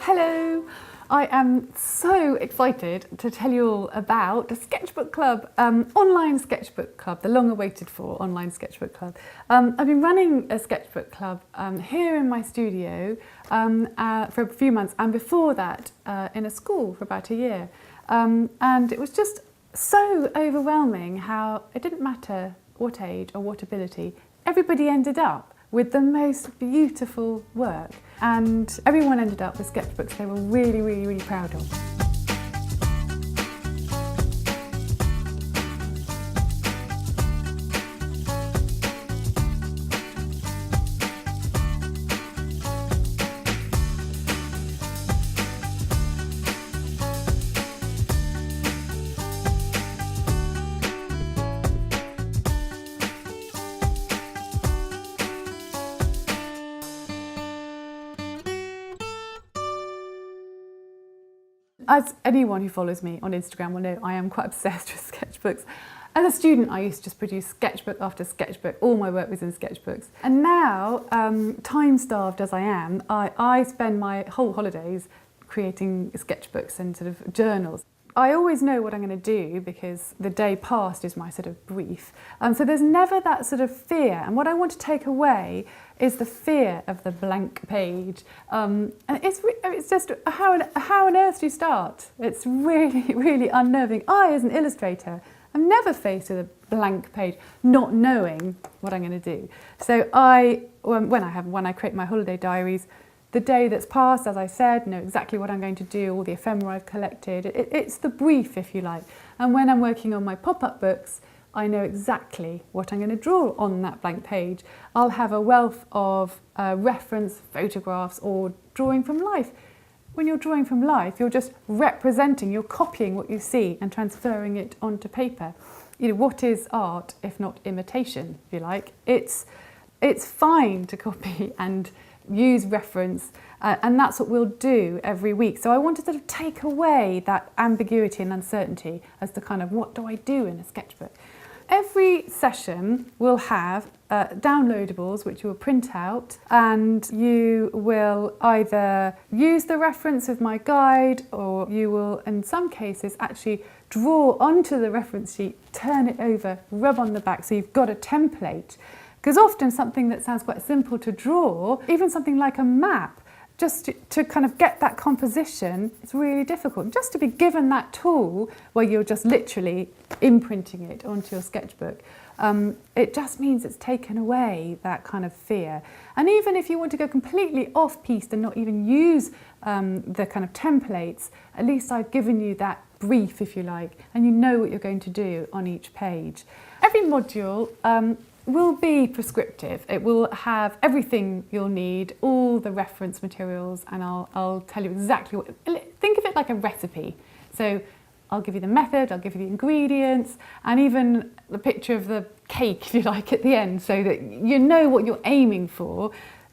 Hello! I am so excited to tell you all about the Sketchbook Club, online Sketchbook Club, the long-awaited for online Sketchbook Club. I've been running a Sketchbook Club here in my studio for a few months, and before that in a school for about a year. And it was just so overwhelming how it didn't matter what age or what ability, everybody ended up with the most beautiful work, and everyone ended up with sketchbooks they were really, really, really proud of. As anyone who follows me on Instagram will know, I am quite obsessed with sketchbooks. As a student, I used to just produce sketchbook after sketchbook. All my work was in sketchbooks. And now, time-starved as I am, I spend my whole holidays creating sketchbooks and sort of journals. I always know what I'm going to do because the day past is my sort of brief. So there's never that sort of fear. And what I want to take away is the fear of the blank page. And it's just, how on earth do you start? It's really, really unnerving. I, as an illustrator, I'm never faced with a blank page, not knowing what I'm going to do. So when I create my holiday diaries, the day that's passed, as I said, know exactly what I'm going to do, all the ephemera I've collected. It's the brief, if you like. And when I'm working on my pop-up books, I know exactly what I'm going to draw on that blank page. I'll have a wealth of reference photographs or drawing from life. When you're drawing from life, you're just representing, you're copying what you see and transferring it onto paper. You know, what is art if not imitation, if you like? It's fine to copy and use reference, and that's what we'll do every week. So I want to sort of take away that ambiguity and uncertainty as to kind of what do I do in a sketchbook. Every session will have downloadables which you will print out, and you will either use the reference of my guide, or you will in some cases actually draw onto the reference sheet, turn it over, rub on the back so you've got a template. Because often something that sounds quite simple to draw, even something like a map, just to kind of get that composition, it's really difficult. Just to be given that tool where you're just literally imprinting it onto your sketchbook, it just means it's taken away that kind of fear. And even if you want to go completely off-piste and not even use the kind of templates, at least I've given you that brief, if you like, and you know what you're going to do on each page. Every module will be prescriptive. It will have everything you'll need, all the reference materials, and I'll tell you exactly what. Think of it like a recipe. So I'll give you the method, I'll give you the ingredients, and even the picture of the cake, if you like, at the end, so that you know what you're aiming for.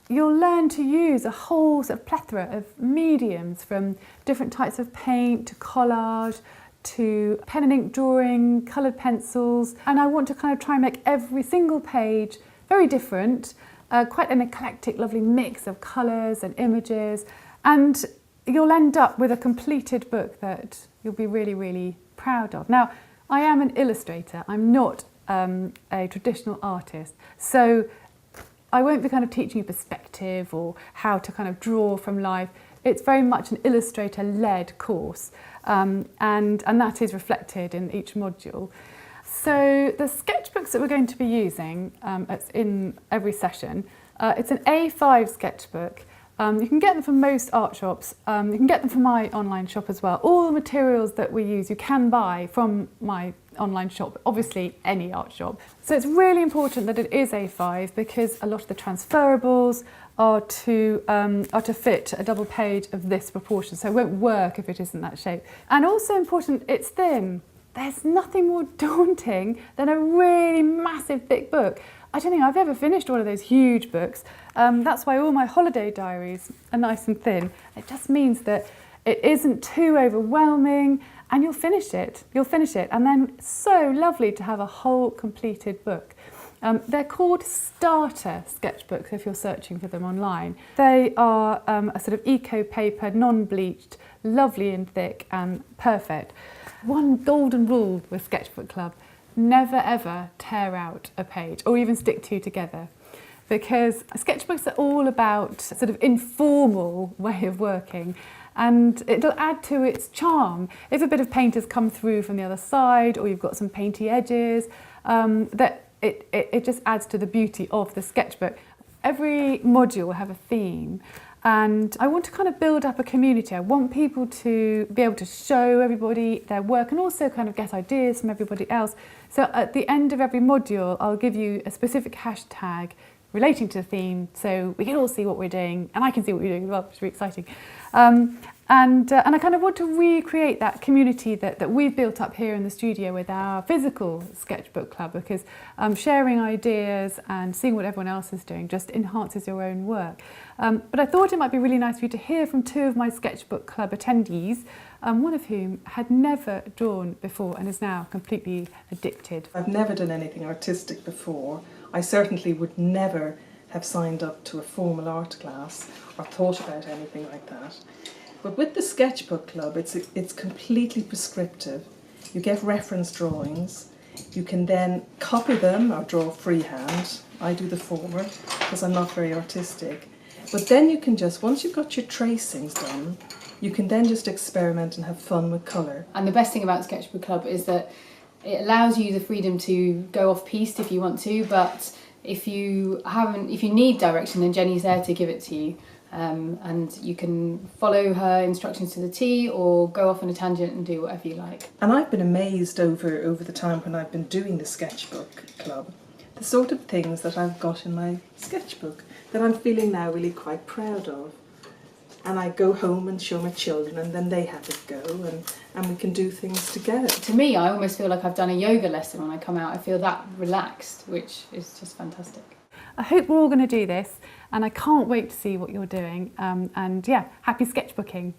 You'll learn to use a whole sort of plethora of mediums, from different types of paint to collage, to pen and ink drawing, coloured pencils, and I want to kind of try and make every single page very different, quite an eclectic, lovely mix of colours and images, and you'll end up with a completed book that you'll be really, really proud of. Now, I am an illustrator, I'm not a traditional artist, so I won't be kind of teaching you perspective or how to kind of draw from life. It's very much an illustrator-led course, and that is reflected in each module. So the sketchbooks that we're going to be using in every session, it's an A5 sketchbook. You can get them from most art shops. You can get them from my online shop as well. All the materials that we use you can buy from my online shop, obviously any art shop. So it's really important that it is A5 because a lot of the transferables are to fit a double page of this proportion, so it won't work if it isn't that shape. And also important, it's thin. There's nothing more daunting than a really massive thick book. I don't think I've ever finished one of those huge books. That's why all my holiday diaries are nice and thin. It just means that it isn't too overwhelming, and you'll finish it. And then it's so lovely to have a whole completed book. They're called starter sketchbooks if you're searching for them online. They are a sort of eco paper, non-bleached, lovely and thick and perfect. One golden rule with Sketchbook Club: never ever tear out a page or even stick two together, because sketchbooks are all about sort of informal way of working, and it'll add to its charm. If a bit of paint has come through from the other side, or you've got some painty edges, it just adds to the beauty of the sketchbook. Every module will have a theme, and I want to kind of build up a community. I want people to be able to show everybody their work and also kind of get ideas from everybody else. So at the end of every module, I'll give you a specific hashtag relating to the theme, so we can all see what we're doing, and I can see what you're doing as well, which is really exciting. And I kind of want to recreate that community that we've built up here in the studio with our physical sketchbook club, because sharing ideas and seeing what everyone else is doing just enhances your own work. But I thought it might be really nice for you to hear from two of my sketchbook club attendees, one of whom had never drawn before and is now completely addicted. I've never done anything artistic before. I certainly would never have signed up to a formal art class or thought about anything like that. But with the Sketchbook Club, it's completely prescriptive. You get reference drawings. You can then copy them or draw freehand. I do the former because I'm not very artistic. But then you can just, once you've got your tracings done, you can then just experiment and have fun with colour. And the best thing about Sketchbook Club is that it allows you the freedom to go off-piste if you want to, but if you need direction, then Jenny's there to give it to you. And you can follow her instructions to the T or go off on a tangent and do whatever you like. And I've been amazed over the time when I've been doing the Sketchbook Club, the sort of things that I've got in my sketchbook that I'm feeling now really quite proud of. And I go home and show my children, and then they have a go, and we can do things together. To me, I almost feel like I've done a yoga lesson when I come out. I feel that relaxed, which is just fantastic. I hope we're all going to do this, and I can't wait to see what you're doing. And yeah, happy sketchbooking.